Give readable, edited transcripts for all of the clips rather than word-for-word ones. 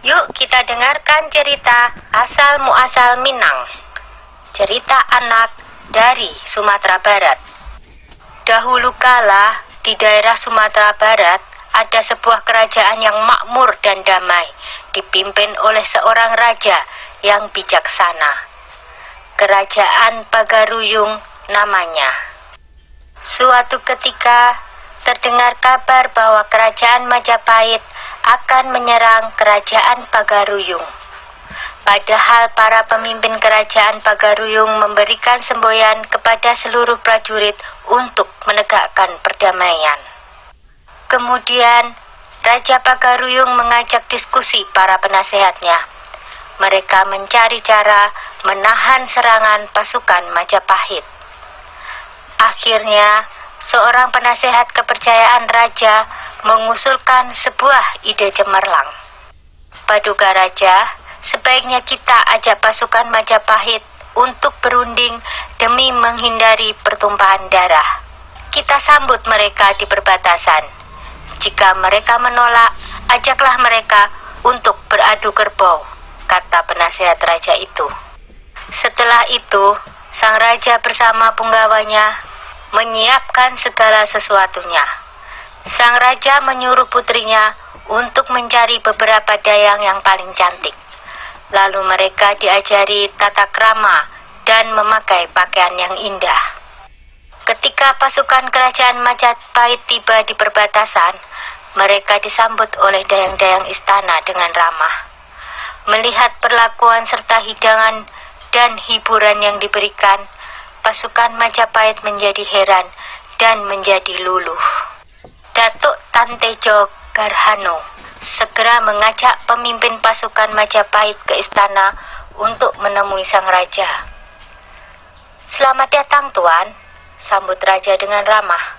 Yuk kita dengarkan cerita asal muasal Minang. Cerita anak dari Sumatera Barat. Dahulu kala di daerah Sumatera Barat ada sebuah kerajaan yang makmur dan damai, dipimpin oleh seorang raja yang bijaksana. Kerajaan Pagaruyung namanya. Suatu ketika terdengar kabar bahwa kerajaan Majapahit akan menyerang kerajaan Pagaruyung. Padahal para pemimpin kerajaan Pagaruyung memberikan semboyan kepada seluruh prajurit untuk menegakkan perdamaian. Kemudian Raja Pagaruyung mengajak diskusi para penasehatnya. Mereka mencari cara menahan serangan pasukan Majapahit. Akhirnya seorang penasehat kepercayaan raja mengusulkan sebuah ide cemerlang. Paduka Raja, sebaiknya kita ajak pasukan Majapahit untuk berunding demi menghindari pertumpahan darah. Kita sambut mereka di perbatasan. Jika mereka menolak, ajaklah mereka untuk beradu kerbau, kata penasehat raja itu. Setelah itu, sang raja bersama punggawanya menyiapkan segala sesuatunya. Sang raja menyuruh putrinya untuk mencari beberapa dayang yang paling cantik. Lalu mereka diajari tata krama dan memakai pakaian yang indah. Ketika pasukan kerajaan Majapahit tiba di perbatasan, mereka disambut oleh dayang-dayang istana dengan ramah. Melihat perlakuan serta hidangan dan hiburan yang diberikan, pasukan Majapahit menjadi heran dan menjadi luluh. Datuk Tan Tejo Garhano segera mengajak pemimpin pasukan Majapahit ke istana untuk menemui sang raja. "Selamat datang, Tuan," sambut raja dengan ramah.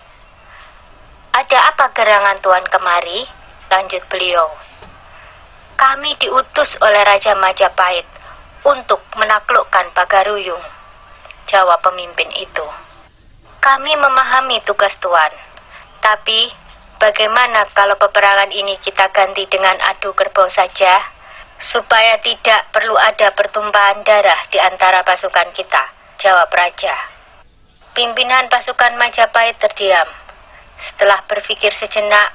"Ada apa gerangan Tuan kemari?" lanjut beliau. "Kami diutus oleh Raja Majapahit untuk menaklukkan Pagaruyung," jawab pemimpin itu. "Kami memahami tugas Tuan, tapi bagaimana kalau peperangan ini kita ganti dengan adu kerbau saja, supaya tidak perlu ada pertumpahan darah di antara pasukan kita," jawab raja. Pimpinan pasukan Majapahit terdiam. Setelah berpikir sejenak,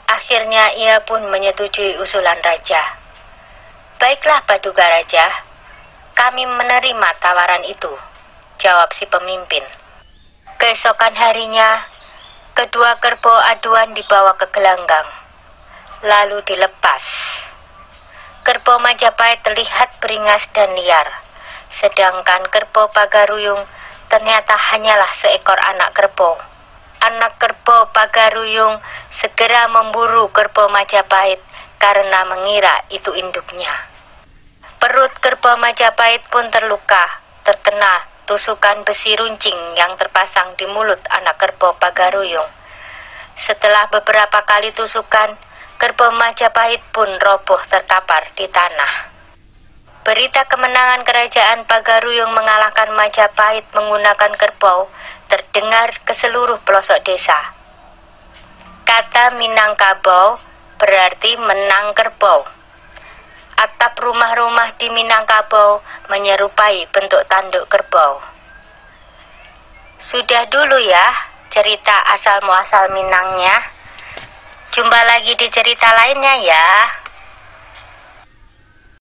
akhirnya ia pun menyetujui usulan raja. "Baiklah Paduka Raja, kami menerima tawaran itu," jawab si pemimpin. Keesokan harinya, kedua kerbau aduan dibawa ke gelanggang, lalu dilepas. Kerbau Majapahit terlihat beringas dan liar, sedangkan kerbau Pagaruyung ternyata hanyalah seekor anak kerbau. Anak kerbau Pagaruyung segera memburu kerbau Majapahit karena mengira itu induknya. Perut kerbau Majapahit pun terluka, terkena tusukan besi runcing yang terpasang di mulut anak kerbau Pagaruyung. Setelah beberapa kali tusukan, kerbau Majapahit pun roboh terkapar di tanah. Berita kemenangan kerajaan Pagaruyung mengalahkan Majapahit menggunakan kerbau terdengar ke seluruh pelosok desa. Kata Minangkabau berarti menang kerbau. Atap rumah-rumah di Minangkabau menyerupai bentuk tanduk kerbau. Sudah dulu ya cerita asal muasal Minangnya. Jumpa lagi di cerita lainnya ya.